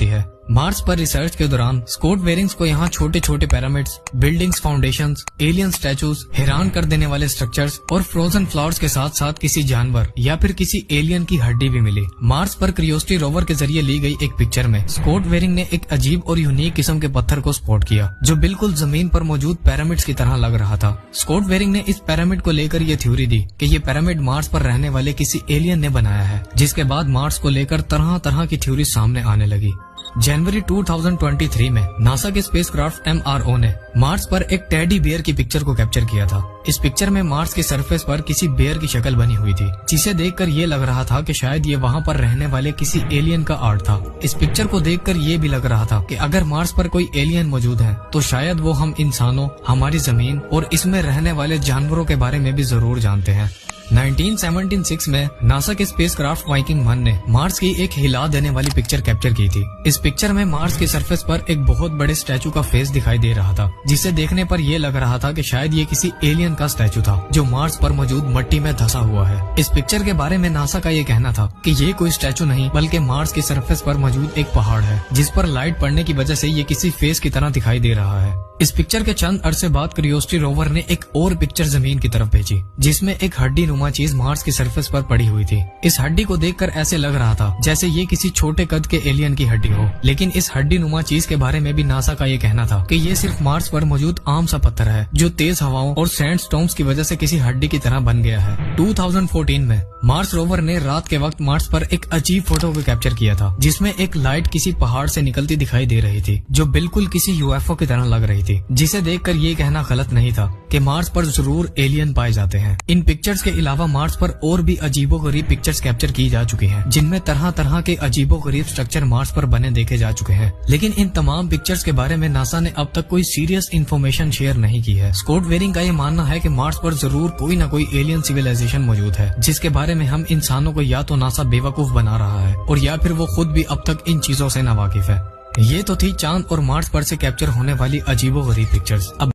होती है। मार्स पर रिसर्च के दौरान स्कॉट वेरिंग्स को यहाँ छोटे छोटे pyramids, buildings, foundations, alien statues, हैरान कर देने वाले स्ट्रक्चर्स और फ्रोजन फ्लावर्स के साथ साथ किसी जानवर या फिर किसी एलियन की हड्डी भी मिली। मार्स पर क्यूरियोसिटी रोवर के जरिए ली गई एक पिक्चर में स्कॉट वेरिंग ने एक अजीब और यूनिक किस्म के पत्थर को स्पॉट किया जो बिल्कुल जमीन पर मौजूद पिरामिड्स की तरह लग रहा था। स्कॉट वेरिंग ने इस पिरामिड को लेकर ये थ्योरी दी कि ये पिरामिड मार्स पर रहने वाले किसी एलियन ने बनाया है, जिसके बाद मार्स को लेकर तरह तरह की थ्योरी सामने आने लगी। जनवरी 2023 में नासा के स्पेसक्राफ्ट MRO ने मार्स पर एक टेडी बियर की पिक्चर को कैप्चर किया था। इस पिक्चर में मार्स के सरफेस पर किसी बेयर की शक्ल बनी हुई थी, जिसे देखकर ये लग रहा था कि शायद ये वहाँ पर रहने वाले किसी एलियन का आर्ट था। इस पिक्चर को देखकर ये भी लग रहा था कि अगर मार्स पर कोई एलियन मौजूद है तो शायद वो हम इंसानों, हमारी जमीन और इसमें रहने वाले जानवरों के बारे में भी जरूर जानते हैं। 1976 में नासा के स्पेसक्राफ्ट वाइकिंग 1 ने मार्स की एक हिला देने वाली पिक्चर कैप्चर की थी। इस पिक्चर में मार्स के सरफेस पर एक बहुत बड़े स्टैचू का फेस दिखाई दे रहा था, जिसे देखने पर यह लग रहा था कि शायद ये किसी एलियन का स्टैचू था जो मार्स पर मौजूद मट्टी में धंसा हुआ है। इस पिक्चर के बारे में नासा का ये कहना था कि ये कोई स्टैचू नहीं बल्कि मार्स के सरफेस पर मौजूद एक पहाड़ है, जिस पर लाइट पड़ने की वजह से ये किसी फेस की तरह दिखाई दे रहा है। इस पिक्चर के चंद अरसे बाद क्यूरियोसिटी रोवर ने एक और पिक्चर जमीन की तरफ भेजी, जिसमें एक हड्डी नुमा चीज मार्स की सरफेस पर पड़ी हुई थी। इस हड्डी को देखकर ऐसे लग रहा था जैसे ये किसी छोटे कद के एलियन की हड्डी हो, लेकिन इस हड्डी नुमा चीज के बारे में भी नासा का ये कहना था कि ये सिर्फ मार्स पर मौजूद आम सा पत्थर है जो तेज हवाओं और सैंडस्टॉर्म्स की वजह से किसी हड्डी की तरह बन गया है। 2014 में मार्स रोवर ने रात के वक्त मार्स पर एक अजीब फोटो को कैप्चर किया था, जिसमें एक लाइट किसी पहाड़ से निकलती दिखाई दे रही थी जो बिल्कुल किसी UFO की तरह लग रही थी, जिसे देखकर ये कहना गलत नहीं था कि मार्स पर जरूर एलियन पाए जाते हैं। इन पिक्चर्स के अलावा मार्स पर और भी अजीबोगरीब पिक्चर्स कैप्चर की जा चुकी हैं, जिनमें तरह तरह के अजीबोगरीब स्ट्रक्चर मार्स पर बने देखे जा चुके हैं। लेकिन इन तमाम पिक्चर्स के बारे में नासा ने अब तक कोई सीरियस इन्फॉर्मेशन शेयर नहीं की है। स्कॉट वेरिंग का ये मानना है कि मार्स पर जरूर कोई न कोई एलियन सिविलाइजेशन मौजूद है, जिसके बारे में हम इंसानों को या तो नासा बेवकूफ बना रहा है और या फिर वो खुद भी अब तक इन चीजों से नावाकिफ है। ये तो थी चांद और मार्स पर से कैप्चर होने वाली अजीबोगरीब पिक्चर्स। अब